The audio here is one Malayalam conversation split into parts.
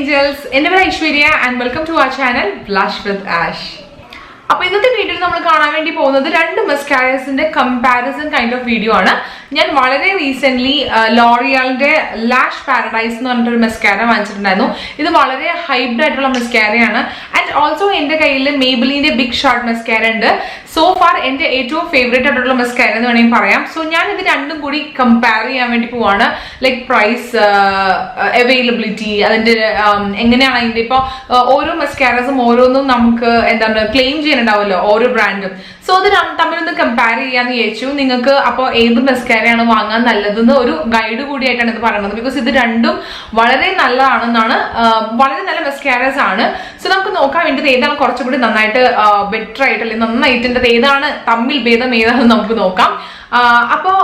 angels, I am Aishwarya and welcome to our channel Blush with Ash. അപ്പോൾ ഇന്നത്തെ വീഡിയോയിൽ നമ്മൾ കാണാൻ വേണ്ടി പോകുന്നത് രണ്ട് മസ്കാരാസിന്റെ കമ്പാരിസൺ കൈൻഡ് ഓഫ് വീഡിയോ ആണ്. ഞാൻ വളരെ റീസെന്റ് ലോറിയാലിന്റെ ലാഷ് പാരഡൈസ് എന്ന് പറഞ്ഞിട്ടൊരു മസ്കാര വാങ്ങിച്ചിട്ടുണ്ടായിരുന്നു. ഇത് വളരെ ഹൈബ്ഡ് ആയിട്ടുള്ള മസ്കാരയാണ്. ആൻഡ് ഓൾസോ എൻ്റെ കയ്യിൽ മേബിലിന്റെ ബിഗ് ഷോട്ട് മസ്കാര ഉണ്ട്. സോ ഫാർ എൻ്റെ ഏറ്റവും ഫേവറേറ്റ് ആയിട്ടുള്ള മസ്കാര എന്ന് വേണമെങ്കിൽ പറയാം. സോ ഞാൻ ഇത് രണ്ടും കൂടി കമ്പയർ ചെയ്യാൻ വേണ്ടി പോവാണ്. ലൈക്ക് പ്രൈസ്, അവൈലബിലിറ്റി, അതിന്റെ എങ്ങനെയാണ് അതിന്റെ ഇപ്പോൾ ഓരോ മസ്കാരസും ഓരോന്നും നമുക്ക് എന്താണ് ക്ലെയിം ചെയ്യാനുണ്ടാവുമല്ലോ ഓരോ ബ്രാൻഡും. സോ അത് തമ്മിലൊന്ന് കമ്പയർ ചെയ്യാന്ന് വിചാരിച്ചു. നിങ്ങൾക്ക് അപ്പോൾ ഏത് മസ്കാരയാണ് വാങ്ങാൻ നല്ലതെന്ന് ഒരു ഗൈഡ് കൂടിയായിട്ടാണ് ഇത് പറയുന്നത്. ബിക്കോസ് ഇത് രണ്ടും വളരെ നല്ലതാണെന്നാണ്, വളരെ നല്ല മസ്കാരസ് ആണ്. സോ നമുക്ക് നോക്കാൻ വേണ്ടത് ഏതാണ് കുറച്ചുകൂടി നന്നായിട്ട് ബെറ്റർ ആയിട്ട് അല്ലെങ്കിൽ നന്നായിട്ട് ഏതാണ് തമ്മിൽ ഭേദം ഏതാണെന്ന് നമുക്ക് നോക്കാം. അപ്പോൾ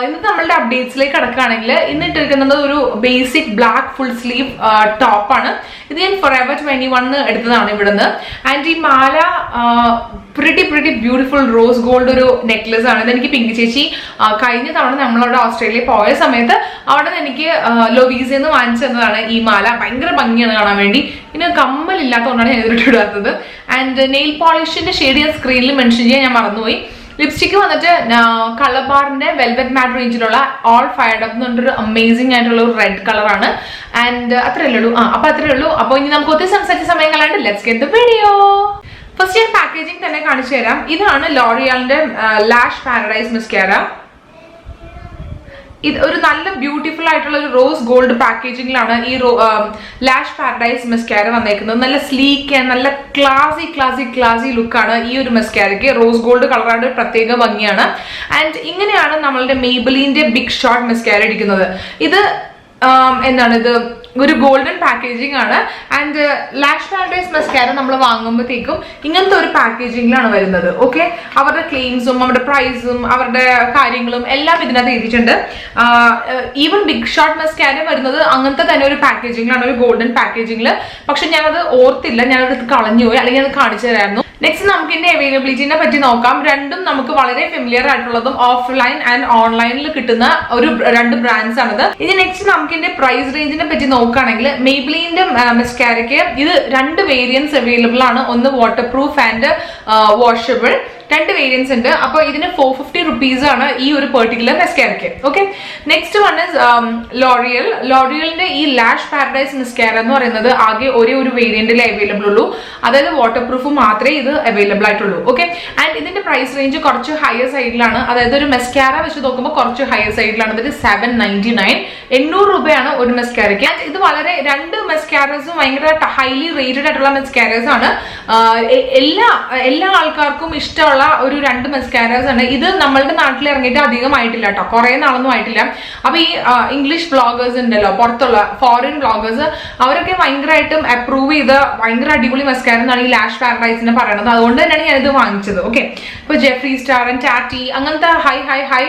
ഇന്നത്തെ നമ്മളുടെ അപ്ഡേറ്റ്സിലേക്ക് കിടക്കുകയാണെങ്കിൽ ഇന്ന് ഇട്ടിരിക്കുന്നത് ഒരു ബേസിക് ബ്ലാക്ക് ഫുൾ സ്ലീവ് ടോപ്പാണ്. ഇത് ഞാൻ ഫോറെവർ 21 എടുത്തതാണ് ഇവിടുന്ന്. ആൻഡ് ഈ മാല പ്രിറ്റി ബ്യൂട്ടിഫുൾ റോസ് ഗോൾഡ് ഒരു നെക്ലസ് ആണ്. ഇതെനിക്ക് പിങ്കി ചേച്ചി കഴിഞ്ഞ തവണ നമ്മളവിടെ ഓസ്ട്രേലിയയിൽ പോയ സമയത്ത് അവിടെ നിന്ന് എനിക്ക് ലൊവീസിൽ നിന്ന് വാങ്ങിച്ചു തന്നതാണ് ഈ മാല. ഭയങ്കര ഭംഗിയാണ് കാണാൻ വേണ്ടി. പിന്നെ കമ്മലില്ലാത്തതുകൊണ്ടാണ് ഞാൻ ഇതിലിടാത്തത്. ആൻഡ് നെയിൽ പോളിഷിന്റെ ഷെയ്ഡ് ഞാൻ സ്ക്രീനിൽ മെൻഷൻ ചെയ്യാൻ ഞാൻ മറന്നുപോയി. ലിപ്സ്റ്റിക്ക് വന്നിട്ട് കളർബാറിന്റെ വെൽവെറ്റ് മാറ്റ് റേഞ്ചിലുള്ള ഓൾ ഫയർഡ് അപ്പ് എന്ന് പറഞ്ഞൊരു അമേസിംഗ് ആയിട്ടുള്ള ഒരു റെഡ് കളറാണ്. ആൻഡ് അത്രയല്ലേ ഉള്ളൂ. അപ്പൊ അത്രയേ ഉള്ളൂ. അപ്പൊ ഇനി നമുക്ക് ഒത്തിരി സംസാരിച്ച സമയം കളയാണ്ട് let's get the video. First ഞാൻ പാക്കേജിംഗ് തന്നെ കാണിച്ചു തരാം. ഇതാണ് ലോറിയാലിന്റെ ലാഷ് പാരഡൈസ് മസ്കാര. ഇത് ഒരു നല്ല ബ്യൂട്ടിഫുൾ ആയിട്ടുള്ള ഒരു റോസ് ഗോൾഡ് പാക്കേജിംഗിലാണ് ഈ ലാഷ് പാരഡൈസ് മസ്കാര വന്നേക്കുന്നത്. നല്ല സ്ലീക്ക് ആൻഡ് നല്ല ക്ലാസി ലുക്കാണ് ഈ ഒരു മസ്കാരയ്ക്ക്. റോസ് ഗോൾഡ് കളറാണ് പ്രത്യേക ഭംഗിയാണ്. ആൻഡ് ഇങ്ങനെയാണ് നമ്മളുടെ മേബിലിന്റെ ബിഗ് ഷോട്ട് മസ്കാര ഇരിക്കുന്നത്. ഇത് എന്താണ്, ഇത് ഒരു ഗോൾഡൻ പാക്കേജിംഗ് ആണ്. ആൻഡ് ലാഷ് പാരഡൈസ് മസ്കാര നമ്മൾ വാങ്ങുമ്പോഴത്തേക്കും ഇങ്ങനത്തെ ഒരു പാക്കേജിംഗിലാണ് വരുന്നത്. ഓക്കെ, അവരുടെ ക്ലെയിംസും അവരുടെ പ്രൈസും അവരുടെ കാര്യങ്ങളും എല്ലാം ഇതിനകത്ത് എഴുതിയിട്ടുണ്ട്. ഈവൻ ബിഗ് ഷോട്ട് മസ്കാര വരുന്നത് അങ്ങനത്തെ തന്നെ ഒരു പാക്കേജിംഗിലാണ്, ഒരു ഗോൾഡൻ പാക്കേജിംഗിൽ. പക്ഷെ ഞാനത് ഓർത്തില്ല, ഞാനത് കളഞ്ഞുപോയി, അല്ലെങ്കിൽ അത് കാണിച്ചു തരായിരുന്നു. നെക്സ്റ്റ് നമുക്ക് ഇതിന്റെ അവൈലബിലിറ്റിനെ പറ്റി നോക്കാം. രണ്ടും നമുക്ക് വളരെ ഫെമിലിയർ ആയിട്ടുള്ളതും ഓഫ്ലൈൻ ആൻഡ് ഓൺലൈനിൽ കിട്ടുന്ന രണ്ട് ബ്രാൻഡ്സ് ആണിത്. ഇനി നെക്സ്റ്റ് നമുക്ക് ഇതിന്റെ പ്രൈസ് റേഞ്ചിനെ പറ്റി നോക്കുകയാണെങ്കിൽ മേബിലിന്റെ മസ്കാരയ്ക്ക് ഇത് രണ്ട് വേരിയൻസ് അവൈലബിൾ ആണ്. ഒന്ന് വാട്ടർ പ്രൂഫ് ആൻഡ് വാഷബിൾ, രണ്ട് വേരിയൻസ് ഉണ്ട്. അപ്പൊ ഇതിന് 450 rupees ആണ് ഈ ഒരു പെർട്ടിക്കുലർ മസ്കാരയ്ക്ക്. ഓക്കെ, നെക്സ്റ്റ് വൺ ഇസ് ലോറിയലിന്റെ ഈ ലാഷ് പാരഡൈസ് മസ്കാര എന്ന് പറയുന്നത് ആകെ ഒരേ ഒരു വേരിയന്റിലേ അവൈലബിൾ ഉള്ളൂ. അതായത് വാട്ടർ പ്രൂഫ് മാത്രമേ ഇത് അവൈലബിൾ ആയിട്ടുള്ളൂ. ഓക്കെ, ആൻഡ് ഇതിന്റെ പ്രൈസ് റേഞ്ച് കുറച്ച് ഹയർ സൈഡിലാണ്. അതായത് ഒരു മസ്കാര വെച്ച് നോക്കുമ്പോൾ കുറച്ച് ഹയർ സൈഡിലാണ്. അതായത് 799, 800 രൂപയാണ് ഒരു മസ്കാരയ്ക്ക്. ആൻഡ് ഇത് വളരെ രണ്ട് മസ്കാരസും ഭയങ്കര ഹൈലി റേറ്റഡ് ആയിട്ടുള്ള മസ്കാരസ് ആണ്. എല്ലാ ആൾക്കാർക്കും ഇഷ്ടമുള്ള ഒരു രണ്ട് മസ്കാരാസ് ആണ്. ഇത് നമ്മളുടെ നാട്ടിൽ ഇറങ്ങിയിട്ട് അധികമായിട്ടില്ല കേട്ടോ, കുറെ നാളൊന്നും ആയിട്ടില്ല. അപ്പൊ ഈ ഇംഗ്ലീഷ് ബ്ലോഗേഴ്സ് ഉണ്ടല്ലോ, പുറത്തുള്ള ഫോറിൻ ബ്ലോഗേഴ്സ്, അവരൊക്കെ ഭയങ്കരമായിട്ടും അപ്രൂവ് ചെയ്ത ഭയങ്കര അടിപൊളി മസ്കാര എന്നാണ് ഈ ലാഷ് പാരഡൈസിനെ പറയുന്നത്. അതുകൊണ്ട് തന്നെയാണ് ഞാനിത് വാങ്ങിച്ചത്. ഓക്കെ, ഇപ്പൊ ജെഫ്രി സ്റ്റാർ ആൻഡ് ടാറ്റി അങ്ങനത്തെ high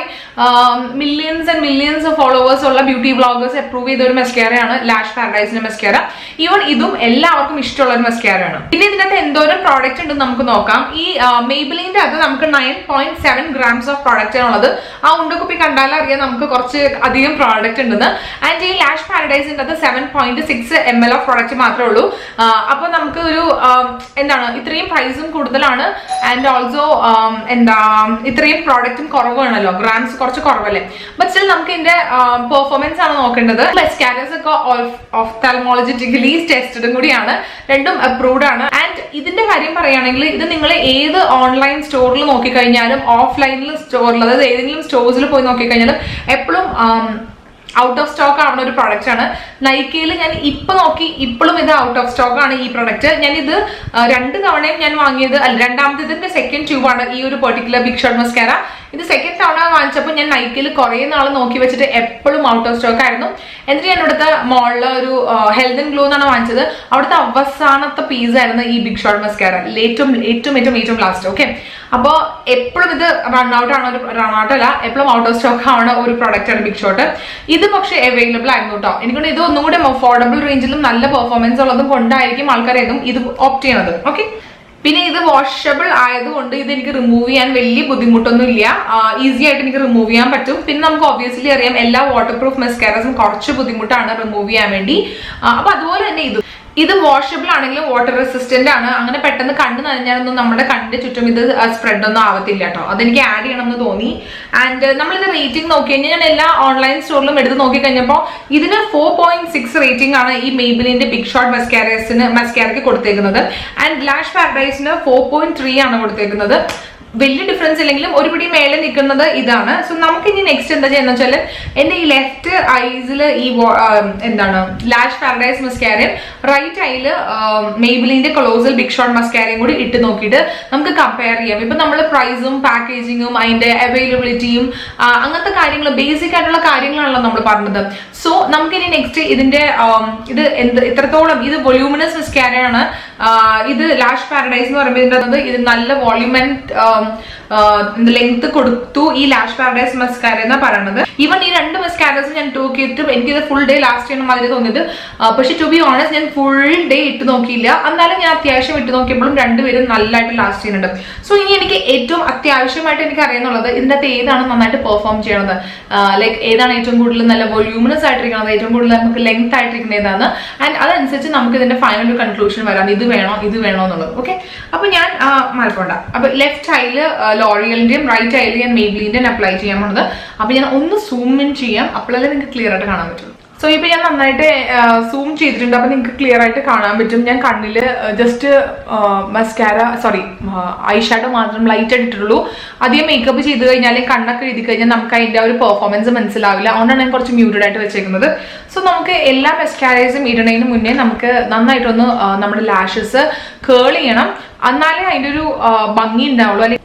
millions and millions followers ഉള്ള ബ്യൂട്ടി ബ്ലോഗേഴ്സ് അപ്രൂവ് ചെയ്ത ഒരു മസ്കാരയാണ് ലാഷ് പാരഡൈസിന്റെ മസ്കാര. ഈവൻ ഇതും എല്ലാവർക്കും ഇഷ്ടമുള്ള ഒരു മസ്കാരയാണ്. പിന്നെ ഇതിനകത്ത് എന്തോരം പ്രോഡക്റ്റ് ഉണ്ടെന്ന് നമുക്ക് നോക്കാം. ഈ മേബിലിന്റെ അത് നമുക്ക് 9.7 grams ഓഫ് പ്രോഡക്റ്റ് ആണുള്ളത്. ആ ഉണ്ടക്കുപ്പി കണ്ടാലും അറിയാം നമുക്ക് കുറച്ച് അധികം പ്രോഡക്റ്റ് ഉണ്ടെന്ന്. ആൻഡ് ഈ ലാഷ് പാരഡൈസിന്റെ അത് 7.6 ml ഓഫ് പ്രോഡക്റ്റ് മാത്രമേ ഉള്ളൂ. അപ്പൊ നമുക്ക് ഒരു എന്താണ്, ഇത്രയും പ്രൈസും കൂടുതലാണ്. ആൻഡ് ഓൾസോ ഇത്രയും പ്രോഡക്റ്റും കുറവാണല്ലോ, ഗ്രാംസ് കുറച്ച് കുറവല്ലേ. ബട്ട് സ്റ്റിൽ നമുക്ക് ഇതിന്റെ പെർഫോമൻസ് ആണ് നോക്കേണ്ടത്. മസ്കാരാസ് ഒക്കെ ഓഫ്താൽമോളജിക്കലി ടെസ്റ്റഡും കൂടിയാണ്, രണ്ടും അപ്രൂവ്ഡ് ആണ്. ആൻഡ് ഇതിന്റെ കാര്യം പറയുകയാണെങ്കിൽ ഇത് നിങ്ങൾ ഏത് ഓൺലൈൻ സ്റ്റോറിൽ നോക്കിക്കഴിഞ്ഞാലും ഓഫ്ലൈനിൽ സ്റ്റോറിൽ, അതായത് ഏതെങ്കിലും സ്റ്റോഴ്സിൽ പോയി നോക്കിക്കഴിഞ്ഞാലും എപ്പോഴും ഔട്ട് ഓഫ് സ്റ്റോക്ക് ആവുന്ന ഒരു പ്രൊഡക്റ്റ് ആണ്. നൈക്കയിൽ ഞാൻ ഇപ്പൊ നോക്കി, ഇപ്പോഴും ഇത് ഔട്ട് ഓഫ് സ്റ്റോക്ക് ആണ് ഈ പ്രൊഡക്റ്റ്. ഞാൻ ഇത് 2 തവണയും ഞാൻ വാങ്ങിയത്, അല്ല രണ്ടാമത്തെ ഇതിന്റെ സെക്കൻഡ് ട്യൂബാണ് ഈ ഒരു പെർട്ടിക്കുലർ ബിഗ് ഷോട്ട് മസ്കാര. ഇത് സെക്കൻഡ് തവണ വാങ്ങിച്ചപ്പോൾ ഞാൻ നൈക്കയിൽ കുറെ നാൾ നോക്കി വെച്ചിട്ട് എപ്പോഴും ഔട്ട് ഓഫ് സ്റ്റോക്ക് ആയിരുന്നു. എന്നിട്ട് ഞാൻ ഇവിടുത്തെ മോളിൽ ഒരു ഹെൽത്ത് ആൻഡ് ഗ്ലോ എന്നാണ് വാങ്ങിച്ചത്. അവിടുത്തെ അവസാനത്തെ പീസ് ആയിരുന്നു ഈ ബിഗ് ഷോട്ട് മസ്കാര, ഏറ്റവും ലാസ്റ്റ്. ഓക്കെ, അപ്പോൾ എപ്പോഴും ഇത് റൺഔട്ട് അല്ല, എപ്പോഴും ഔട്ട് ഓഫ് സ്റ്റോക്ക് ആവുന്ന ഒരു പ്രൊഡക്റ്റ് ആണ് ബിഗ് ഷോട്ട്. ഇത് പക്ഷെ അവൈലബിൾ ആയിരുന്നു കേട്ടോ. എനിക്കൊണ്ട് ഇത് ഒന്നും കൂടി അഫോർഡബിൾ റേഞ്ചിലും നല്ല പെർഫോമൻസ് ഉള്ളതും കൊണ്ടായിരിക്കും ആൾക്കാർ ഇത് ഓപ്റ്റ് ചെയ്യണത്. ഓക്കെ, പിന്നെ ഇത് വാഷബിൾ ആയതുകൊണ്ട് ഇത് എനിക്ക് റിമൂവ് ചെയ്യാൻ വലിയ ബുദ്ധിമുട്ടൊന്നും ഇല്ല, ഈസി ആയിട്ട് എനിക്ക് റിമൂവ് ചെയ്യാൻ പറ്റും. പിന്നെ നമുക്ക് ഒബ്വിയസ്ലി അറിയാം എല്ലാ വാട്ടർ പ്രൂഫ് മസ്കാരാസും കുറച്ച് ബുദ്ധിമുട്ടാണ് റിമൂവ് ചെയ്യാൻ വേണ്ടി. അപ്പൊ അതുപോലെ തന്നെ ഇത് ഇത് വാഷബിൾ ആണെങ്കിലും വാട്ടർ റെസിസ്റ്റന്റ് ആണ്. അങ്ങനെ പെട്ടെന്ന് കണ്ണ് നനഞ്ഞാലൊന്നും നമ്മുടെ കണ്ണിന്റെ ചുറ്റും ഇത് സ്പ്രെഡ് ഒന്നും ആവത്തില്ല കേട്ടോ. അതെനിക്ക് ആഡ് ചെയ്യണം എന്ന് തോന്നി. ആൻഡ് നമ്മളിത് റേറ്റിംഗ് നോക്കി കഴിഞ്ഞാൽ ഞാൻ എല്ലാ ഓൺലൈൻ സ്റ്റോറിലും എടുത്ത് നോക്കി കഴിഞ്ഞപ്പോൾ ഇതിന് 4.6 റേറ്റിംഗ് ആണ് ഈ മെയ്ബിലിന്റെ ബിഗ് ഷോട്ട് മസ്കാരയ്ക്ക് കൊടുത്തേക്കുന്നത്. ആൻഡ് ലാഷ് പാരഡൈസിന് 4.3 ആണ് കൊടുത്തേക്കുന്നത്. വലിയ ഡിഫറൻസ് ഇല്ലെങ്കിലും ഒരുപടി മേലെ നിൽക്കുന്നത് ഇതാണ്. സോ നമുക്ക് ഇനി നെക്സ്റ്റ് എന്താ ചെയ്യുന്ന വെച്ചാൽ എന്റെ ഈ ലെഫ്റ്റ് ഐസിൽ ഈ എന്താണ് ലാഷ് പാരഡൈസ് മസ്കാരയും റൈറ്റ് ഐയിൽ മെയ്ബിലിന്റെ കൊളോസൽ ബിഗ് ഷോട്ട് മസ്കാരയും കൂടി ഇട്ട് നോക്കിയിട്ട് നമുക്ക് കമ്പയർ ചെയ്യാം. ഇപ്പൊ നമ്മൾ പ്രൈസും പാക്കേജിങ്ങും അതിന്റെ അവൈലബിലിറ്റിയും അങ്ങനത്തെ കാര്യങ്ങൾ ബേസിക് ആയിട്ടുള്ള കാര്യങ്ങളാണല്ലോ നമ്മൾ പറഞ്ഞത്. സോ നമുക്കിനി നെക്സ്റ്റ് ഇതിന്റെ ഇത് എത്രത്തോളം ഇത് വൊല്യൂമിനസ് മസ്കാരയാണ്. ഇത് ലാഷ് പാരഡൈസ് എന്ന് പറയുമ്പോൾ ഇത് നല്ല വോള്യൂം ആൻഡ് ലെങ്ത് കൊടുത്തു ഈ ലാഷ് പാരഡൈസ് മസ്കാര എന്നാ പറയുന്നത്. ഈവൻ ഈ രണ്ട് മസ്കാരസ് ഞാൻ നോക്കിയിട്ടും എനിക്കിത് ഫുൾ ഡേ ലാസ്റ്റ് ചെയ്യണം മാതിരി തോന്നിയത്. പക്ഷെ ടു ബി ഓണസ്റ്റ് ഞാൻ ഫുൾ ഡേ ഇട്ട് നോക്കിയില്ല. എന്നാലും ഞാൻ അത്യാവശ്യം ഇട്ട് നോക്കിയപ്പോഴും രണ്ടുപേരും നല്ലതായിട്ട് ലാസ്റ്റ് ചെയ്യുന്നുണ്ട്. സോ ഇനി എനിക്ക് ഏറ്റവും അത്യാവശ്യമായിട്ട് എനിക്ക് അറിയുന്നുള്ളത് ഇതിന്റെ അകത്ത് ഏതാണ് നന്നായിട്ട് പെർഫോം ചെയ്യണത്, ലൈക്ക് ഏതാണ് ഏറ്റവും കൂടുതൽ നല്ല വോള്യൂമിനസ് ആയിട്ടിരിക്കുന്നത്, ഏറ്റവും കൂടുതൽ നമുക്ക് ലെങ്ത് ആയിട്ടിരിക്കുന്ന ഏതാണ്. ആൻഡ് അതനുസരിച്ച് നമുക്ക് ഇതിന്റെ ഫൈനൽ ഒരു കൺക്ലൂഷൻ വരാം, ഇത് വേണോ എന്നുള്ളത്. ഓക്കെ, അപ്പൊ ഞാൻ മലപ്പുണ്ട അപ്പൊ ലെഫ്റ്റ് ഐയില് ലോറിയലിന്റെയും റൈറ്റ് ഐയിൽ ഞാൻ മെയ്ബിലിന്റെയും അപ്ലൈ ചെയ്യാൻ പോണത്. അപ്പൊ ഞാൻ ഒന്ന് സൂം ഇൻ ചെയ്യാം, അപ്പോഴല്ലേ നിങ്ങൾക്ക് ക്ലിയർ ആയിട്ട് കാണാൻ പറ്റും. സോ ഇപ്പൊ ഞാൻ നന്നായിട്ട് സൂം ചെയ്തിട്ടുണ്ട്. അപ്പൊ നിങ്ങൾക്ക് ക്ലിയർ ആയിട്ട് കാണാൻ പറ്റും. ഞാൻ കണ്ണില് ജസ്റ്റ് ഐ ഷാഡോ മാത്രം ലൈറ്റ് ആയിട്ടിട്ടുള്ളൂ. അധികം മേക്കപ്പ് ചെയ്ത് കഴിഞ്ഞാൽ കണ്ണൊക്കെ എഴുതി കഴിഞ്ഞാൽ നമുക്ക് അതിന്റെ ഒരു പെർഫോമൻസ് മനസ്സിലാവില്ല. അതുകൊണ്ടാണ് ഞാൻ കുറച്ച് മ്യൂട്ടഡ് ആയിട്ട് വെച്ചേക്കുന്നത്. സോ നമുക്ക് എല്ലാ മസ്കാരൈസും ഇടുന്നതിന് മുന്നേ നമുക്ക് നന്നായിട്ടൊന്ന് നമ്മുടെ ലാഷസ് കേൾ ചെയ്യണം. എന്നാലേ അതിന്റെ ഒരു ഭംഗി ഉണ്ടാവുള്ളൂ. അല്ലെങ്കിൽ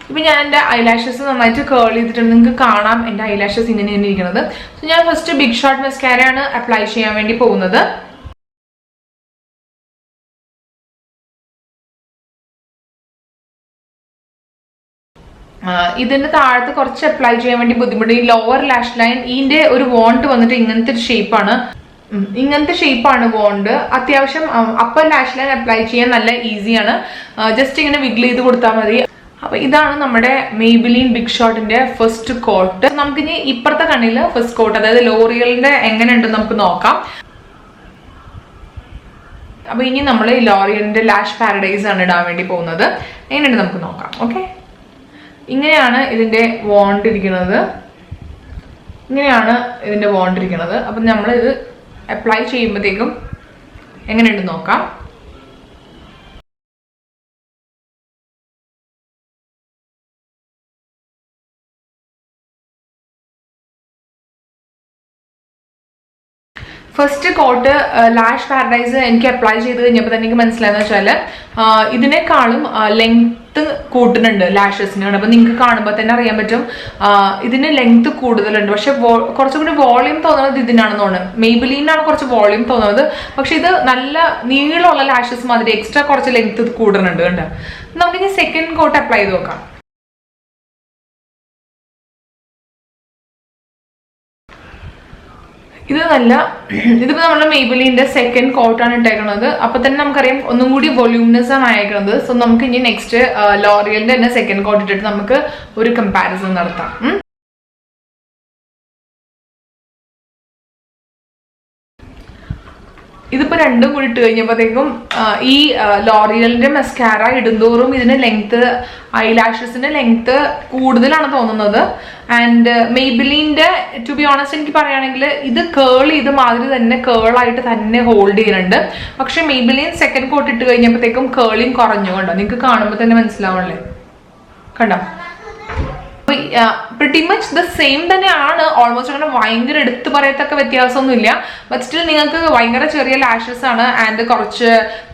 ഇപ്പൊ ഞാൻ എന്റെ ഐലാഷസ് നന്നായിട്ട് കേൾ ചെയ്തിട്ടുണ്ട്. നിങ്ങൾക്ക് കാണാം എന്റെ ഐലാഷസ് ഇങ്ങനെ തന്നെ ഇരിക്കുന്നത്. സോ ഞാൻ ഫസ്റ്റ് ബിഗ് ഷോട്ട് മസ്കാരയാണ് അപ്ലൈ ചെയ്യാൻ വേണ്ടി പോകുന്നത്. ഇതിന്റെ താഴത്ത് കുറച്ച് അപ്ലൈ ചെയ്യാൻ വേണ്ടി ബുദ്ധിമുട്ട്. ഈ ലോവർ ലാഷ് ലൈൻ ഇതിന്റെ ഒരു വോണ്ട് വന്നിട്ട് ഇങ്ങനത്തെ ഒരു ഷേപ്പാണ് വോണ്ട്. അത്യാവശ്യം അപ്പർ ലാഷ് ലൈൻ അപ്ലൈ ചെയ്യാൻ നല്ല ഈസിയാണ്. ജസ്റ്റ് ഇങ്ങനെ വിഗ്ൽ ചെയ്ത് കൊടുത്താൽ മതി. അപ്പൊ ഇതാണ് നമ്മുടെ മെയ്ബിലിൻ ബിഗ് ഷോട്ടിന്റെ ഫസ്റ്റ് കോട്ട്. നമുക്കിനി ഇപ്പുറത്തെ കണ്ണില് ഫസ്റ്റ് കോട്ട്, അതായത് ലോറിയലിന്റെ എങ്ങനെയുണ്ടെന്ന് നമുക്ക് നോക്കാം. അപ്പൊ ഇനി നമ്മൾ ലോറിയലിന്റെ ലാഷ് പാരഡൈസ് ആണ് ഇടാൻ വേണ്ടി പോകുന്നത്. എങ്ങനെയുണ്ട് നമുക്ക് നോക്കാം. ഓക്കെ, ഇങ്ങനെയാണ് ഇതിന്റെ വോണ്ട് ഇരിക്കുന്നത്. അപ്പൊ നമ്മൾ ഇത് അപ്ലൈ ചെയ്യുമ്പോഴത്തേക്കും എങ്ങനെയുണ്ട് നോക്കാം. ഫസ്റ്റ് കോട്ട് ലാഷ് പാരഡൈസ് എനിക്ക് അപ്ലൈ ചെയ്ത് കഴിഞ്ഞപ്പോൾ തന്നെ എനിക്ക് മനസ്സിലായെന്ന് വെച്ചാൽ ഇതിനേക്കാളും ലെങ്ത് കൂട്ടുന്നുണ്ട് ലാഷസിന്. അപ്പൊ നിങ്ങൾക്ക് കാണുമ്പോൾ തന്നെ അറിയാൻ പറ്റും ഇതിന് ലെങ്ത് കൂടുതലുണ്ട്. പക്ഷെ കുറച്ചും കൂടി വോളിയം തോന്നുന്നത് ഇതിനാണെന്ന് തോന്നുന്നത്. മെയ്ബിലിനാണ് കുറച്ച് വോളിയം തോന്നുന്നത്. പക്ഷെ ഇത് നല്ല നീളമുള്ള ലാഷസ് മാതിരി എക്സ്ട്രാ കുറച്ച് ലെങ്ത് കൂടുന്നുണ്ട്. കണ്ടോ? നമുക്കിനി സെക്കൻഡ് കോട്ട് അപ്ലൈ ചെയ്ത് നോക്കാം. ഇതിപ്പോ നമ്മുടെ മെയ്ബിലിന്റെ സെക്കൻഡ് കോട്ടാണ് ഇട്ടേക്കുന്നത്. അപ്പൊ തന്നെ നമുക്കറിയാം ഒന്നും കൂടി വൊല്യൂമിനസ് ആണ് അയക്കുന്നത്. സോ നമുക്ക് ഇനി നെക്സ്റ്റ് ലോറിയലിന്റെ തന്നെ സെക്കൻഡ് കോട്ട് ഇട്ടിട്ട് നമുക്ക് ഒരു കമ്പാരിസൺ നടത്താം. ഇതിപ്പോ രണ്ടും കൂടി ഇട്ട് കഴിഞ്ഞപ്പോഴത്തേക്കും ഈ ലോറിയലിന്റെ മസ്കാര ഇടുന്തോറും ഇതിന്റെ ലെങ്ത് ഐലാഷസിന്റെ ലെങ്ത് കൂടുതലാണ് തോന്നുന്നത്. ആൻഡ് മെയ്ബിലിന്റെ ടു ബി ഓണസ്റ്റ് എനിക്ക് പറയുകയാണെങ്കിൽ ഇത് കേൾ ചെയ്ത് മാതിരി തന്നെ കേളായിട്ട് തന്നെ ഹോൾഡ് ചെയ്യുന്നുണ്ട്. പക്ഷെ മെയ്ബിലിൻ സെക്കൻഡ് കോട്ട് ഇട്ട് കഴിഞ്ഞപ്പോഴത്തേക്കും കേളിങ് കുറഞ്ഞു. കണ്ടോ? നിങ്ങൾക്ക് കാണുമ്പോൾ തന്നെ മനസ്സിലാവണല്ലേ? കണ്ടോ? പ്രിറ്റി മച്ച് ദ സെയിം തന്നെയാണ്. ഓൾമോസ്റ്റ് അങ്ങനെ ഭയങ്കര എടുത്തു പറയത്തക്ക വ്യത്യാസമൊന്നുമില്ല. ബട്ട് സ്റ്റിൽ നിങ്ങൾക്ക് ഭയങ്കര ചെറിയ ലാഷസ് ആണ് ആൻഡ് കുറച്ച്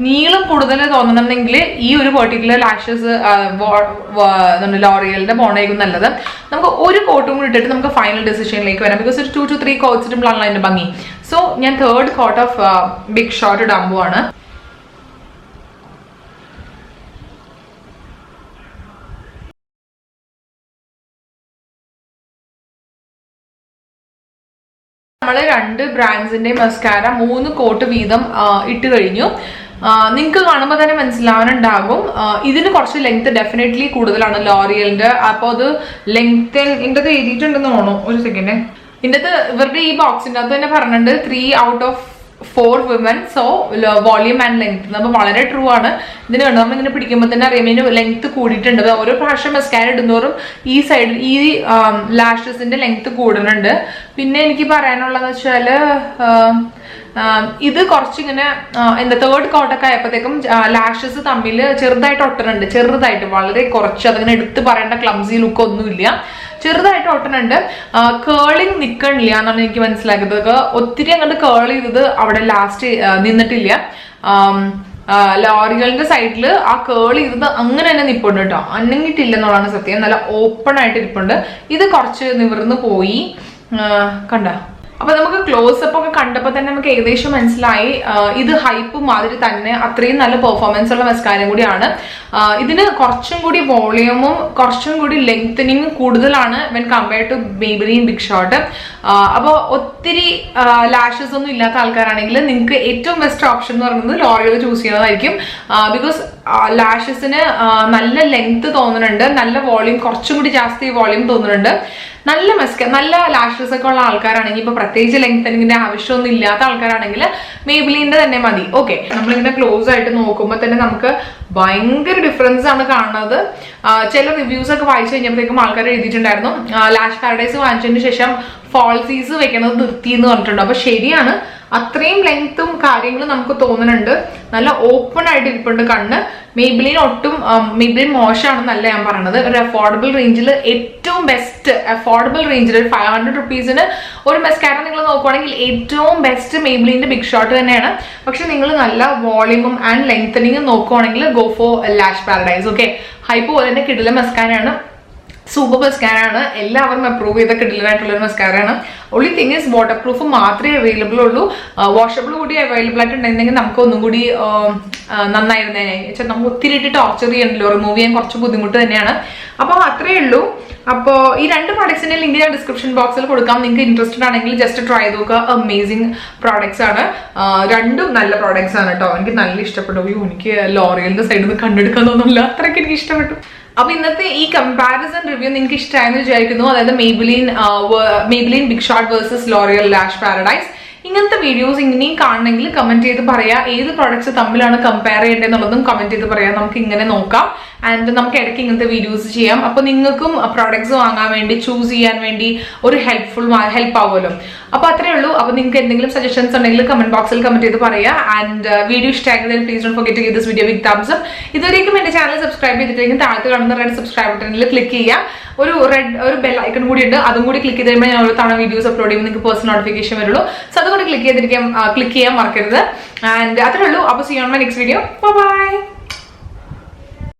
നീളം കൂടുതൽ തോന്നണമെങ്കിൽ ഈ ഒരു പെർട്ടിക്കുലർ ലാഷസ് ലോറിയലിന്റെ പോണേക്കും നല്ലത്. നമുക്ക് ഒരു കോട്ടും കൂടി ഇട്ടിട്ട് നമുക്ക് ഫൈനൽ ഡിസിഷനിലേക്ക് വരാം. ബിക്കോസ് ഒരു 2 to 3 കോട്ട്സ് ഇടുമ്പോഴാണല്ലോ അതിന്റെ ഭംഗി. സോ ഞാൻ third coat of Big Shot ഇടാൻ പോവാണ്. നമ്മള് 2 ബ്രാൻഡ്സിന്റെ മസ്കാര 3 കോട്ട് വീതം ഇട്ട് കഴിഞ്ഞു. നിങ്ങൾക്ക് കാണുമ്പോൾ തന്നെ മനസ്സിലാവാനുണ്ടാകും ഇതിന് കുറച്ച് ലെങ്ത് ഡെഫിനറ്റ്ലി കൂടുതലാണ് ലോറിയലിന്റെ. അപ്പോൾ അത് ലെങ്ത് എഴുതിയിട്ടുണ്ടെന്ന് തോന്നുന്നു. ഒരു സെക്കൻഡ്. ഇതിന്റെ ഇവരുടെ ഈ ബോക്സിന്റെ അകത്ത് തന്നെ പറഞ്ഞിട്ടുണ്ട് 3 out of 4 women, so volume and length. നമ്മൾ വളരെ ട്രൂ ആണ്. ഇതിന് കണ്ടു നമ്മളിങ്ങനെ പിടിക്കുമ്പോൾ തന്നെ അറിയാം ഇതിന് ലെങ്ത് കൂടിയിട്ടുണ്ട്. ഓരോ പ്രാവശ്യം മസ്കാര ഇടുന്നോറും ഈ സൈഡ് ഈ ലാഷസിന്റെ ലെങ്ത് കൂടുന്നുണ്ട്. പിന്നെ എനിക്ക് പറയാനുള്ളതെന്ന് വെച്ചാല് ഇത് കുറച്ചിങ്ങനെ എന്താ തേർഡ് കോട്ടൊക്കെ ആയപ്പോഴത്തേക്കും ലാഷസ് തമ്മിൽ ചെറുതായിട്ട് ഒട്ടുന്നുണ്ട്. ചെറുതായിട്ട് വളരെ കുറച്ച്, അതങ്ങനെ എടുത്ത് പറയേണ്ട ക്ലംസി ലുക്ക് ഒന്നുമില്ല, ചെറുതായിട്ട് ഒട്ടുന്നുണ്ട്. കേളിങ് നിൽക്കണില്ല എന്നാണ് എനിക്ക് മനസ്സിലാക്കിയത്. ഒത്തിരി അങ്ങോട്ട് കേൾ ചെയ്തത് അവിടെ ലാസ്റ്റ് നിന്നിട്ടില്ല. ലോറികളുടെ സൈഡിൽ ആ കേൾ ചെയ്തത് അങ്ങനെ തന്നെ നിൽപ്പുണ്ട് കേട്ടോ, അനങ്ങിയിട്ടില്ല എന്നുള്ളതാണ് സത്യം. നല്ല ഓപ്പൺ ആയിട്ട് ഇരിപ്പുണ്ട്. ഇത് കുറച്ച് നിവർന്ന് പോയി കണ്ട. അപ്പൊ നമുക്ക് ക്ലോസ് അപ്പ് ഒക്കെ കണ്ടപ്പോൾ തന്നെ നമുക്ക് ഏകദേശം മനസ്സിലായി ഇത് ഹൈപ്പ് മാതിരി തന്നെ അത്രയും നല്ല പെർഫോമൻസ് ഉള്ള മസ്കാരയും കൂടിയാണ്. ഇതിന് കുറച്ചും കൂടി വോളിയൂമും കുറച്ചും കൂടി ലെങ്തനിങ്ങും കൂടുതലാണ് when compare to Maybelline Big Shot. അപ്പോൾ ഒത്തിരി ലാഷസ് ഒന്നും ഇല്ലാത്ത ആൾക്കാരാണെങ്കിൽ നിങ്ങൾക്ക് ഏറ്റവും ബെസ്റ്റ് ഓപ്ഷൻ എന്ന് പറയുന്നത് ലോറിയൽ ചൂസ് ചെയ്യുന്നതായിരിക്കും. ബിക്കോസ് ലാഷസിന് നല്ല ലെങ്ത് തോന്നുന്നുണ്ട്, നല്ല വോളിയൂം, കുറച്ചും കൂടി ജാസ്തി വോളിയൂം തോന്നുന്നുണ്ട്. നല്ല ലാഷസ് ഒക്കെ ഉള്ള ആൾക്കാരാണെങ്കിൽ, ഇപ്പൊ പ്രത്യേകിച്ച് ലെങ്തനിങ്ങിന്റെ ആവശ്യമൊന്നും ഇല്ലാത്ത ആൾക്കാരാണെങ്കിൽ Maybelline തന്നെ മതി. ഓക്കെ, നമ്മളിങ്ങനെ ക്ലോസ് ആയിട്ട് നോക്കുമ്പോൾ തന്നെ നമുക്ക് ഭയങ്കര ഡിഫറൻസ് ആണ് കാണുന്നത്. ചില റിവ്യൂസ് ഒക്കെ വായിച്ചു കഴിഞ്ഞപ്പോഴത്തേക്കും ആൾക്കാർ എഴുതിയിട്ടുണ്ടായിരുന്നു ലാഷ് പാരഡൈസ് വാങ്ങിച്ചതിന് ശേഷം ഫാൾസീസ് വെക്കുന്നത് നിർത്തി എന്ന് പറഞ്ഞിട്ടുണ്ട്. അപ്പൊ ശരിയാണ്, അത്രയും ലെങ്ത്തും കാര്യങ്ങളും നമുക്ക് തോന്നുന്നുണ്ട്. നല്ല ഓപ്പൺ ആയിട്ട് ഇരിപ്പുണ്ട് കണ്ണ്. Maybelline മോശമാണെന്നല്ല ഞാൻ പറയണത്. ഒരു അഫോർഡബിൾ റേഞ്ചിൽ ഏറ്റവും ബെസ്റ്റ് അഫോർഡബിൾ റേഞ്ചിൽ ഒരു 500 rupeesന് ഒരു മസ്കാര നിങ്ങൾ നോക്കുവാണെങ്കിൽ ഏറ്റവും ബെസ്റ്റ് Maybelline ബിഗ് ഷോട്ട് തന്നെയാണ്. പക്ഷെ നിങ്ങൾ നല്ല വോളിയൂമും ആൻഡ് ലെങ്തനിങ്ങും നോക്കുവാണെങ്കിൽ go for Lash Paradise. Okay, hype പോലെ തന്നെ കിടിലൻ മസ്കാരയാണ്, സൂപ്പർ മസ്കാരയാണ്, എല്ലാവരും അപ്രൂവ് ചെയ്ത കിടിലനായിട്ടുള്ളൊരു മസ്കാരയാണ്. Only thing is waterproof മാത്രമേ അവൈലബിൾ ഉള്ളൂ. വാഷബിൾ കൂടി അവൈലബിൾ ആയിട്ടുണ്ടെങ്കിൽ നമുക്ക് ഒന്നും കൂടി നന്നായിരുന്നേനെ. നമുക്ക് ഒത്തിരി ഇട്ട് ടോർച്ചർ ചെയ്യണല്ലോ, റിമൂവ് ചെയ്യാൻ കുറച്ച് ബുദ്ധിമുട്ട് തന്നെയാണ്. അപ്പോൾ അത്രയേ ഉള്ളൂ. അപ്പോൾ ഈ 2 പ്രോഡക്ട്സിന്റെ ലിങ്ക് ഞാൻ ഡിസ്ക്രിപ്ഷൻ ബോക്സിൽ കൊടുക്കാം. നിങ്ങൾക്ക് ഇൻട്രസ്റ്റഡ് ആണെങ്കിൽ ജസ്റ്റ് ട്രൈ ചെയ്ത് നോക്കുക. അമേസിങ് പ്രോഡക്ട്സ് ആണ്, രണ്ടും നല്ല പ്രോഡക്ട്സ് ആണ് കേട്ടോ. എനിക്ക് നല്ല ഇഷ്ടപ്പെട്ടു. എനിക്ക് ലോറിയലിന്റെ സൈഡിൽ നിന്ന് കണ്ടെടുക്കാൻ തോന്നുന്നില്ല, അത്രയ്ക്ക് എനിക്ക് ഇഷ്ടപ്പെട്ടു. അപ്പൊ ഇന്നത്തെ ഈ കമ്പാരിസൺ റിവ്യൂ നിങ്ങൾക്ക് ഇഷ്ടമായെന്ന് വിചാരിക്കുന്നു. അതായത് Maybelline Big Shot versus L'Oreal Lash Paradise. ഇങ്ങനത്തെ വീഡിയോസ് ഇങ്ങനെയും കാണണമെങ്കിൽ കമന്റ് ചെയ്ത് പറയാം. ഏത് പ്രോഡക്ട്സ് തമ്മിലാണ് കമ്പയർ ചെയ്യേണ്ടതെന്നുള്ളതും കമന്റ് ചെയ്ത് പറയാം. നമുക്ക് ഇങ്ങനെ നോക്കാം. ആൻഡ് നമുക്ക് ഇടയ്ക്ക് ഇങ്ങനത്തെ വീഡിയോസ് ചെയ്യാം. അപ്പൊ നിങ്ങൾക്കും പ്രോഡക്ട്സ് വാങ്ങാൻ വേണ്ടി ചൂസ് ചെയ്യാൻ വേണ്ടി ഒരു ഹെൽപ്പ് ആവുമല്ലോ. അപ്പൊ അത്രേ ഉള്ളൂ. അപ്പൊ നിങ്ങൾക്ക് എന്തെങ്കിലും സജഷൻസ് ഉണ്ടെങ്കിൽ കമന്റ് ബോക്സിൽ കമന്റ് ചെയ്ത് പറയാം. ആൻഡ് വീഡിയോ ഇഷ്ടമായെങ്കിൽ please don't forget to give this video big thumbs up. ഇതുവരെയും എന്റെ ചാനൽ സബ്സ്ക്രൈബ് ചെയ്തിട്ടുണ്ടെങ്കിൽ താഴത്ത് കാണുന്ന റെഡ് സബ്സ്ക്രൈബ് ബട്ടണിൽ ക്ലിക്ക് ചെയ്യാം. ഒരു ബെൽ ഐക്കൺ കൂടി ഉണ്ട്, അതും കൂടി ക്ലിക്ക് ചെയ്ത് കഴിയുമ്പോൾ ഞാൻ ഒരു തവണ വീഡിയോസ് അപ്ലോഡ് ചെയ്യുമ്പോൾ നിങ്ങൾക്ക് പേഴ്സണൽ നോട്ടിഫിക്കേഷൻ വരുള്ളൂ. സോ അതുകൊണ്ട് ക്ലിക്ക് ചെയ്യാൻ മറക്കരുത്. ആൻഡ് അത്രേ ഉള്ളൂ. അപ്പോൾ see you on my next video. By.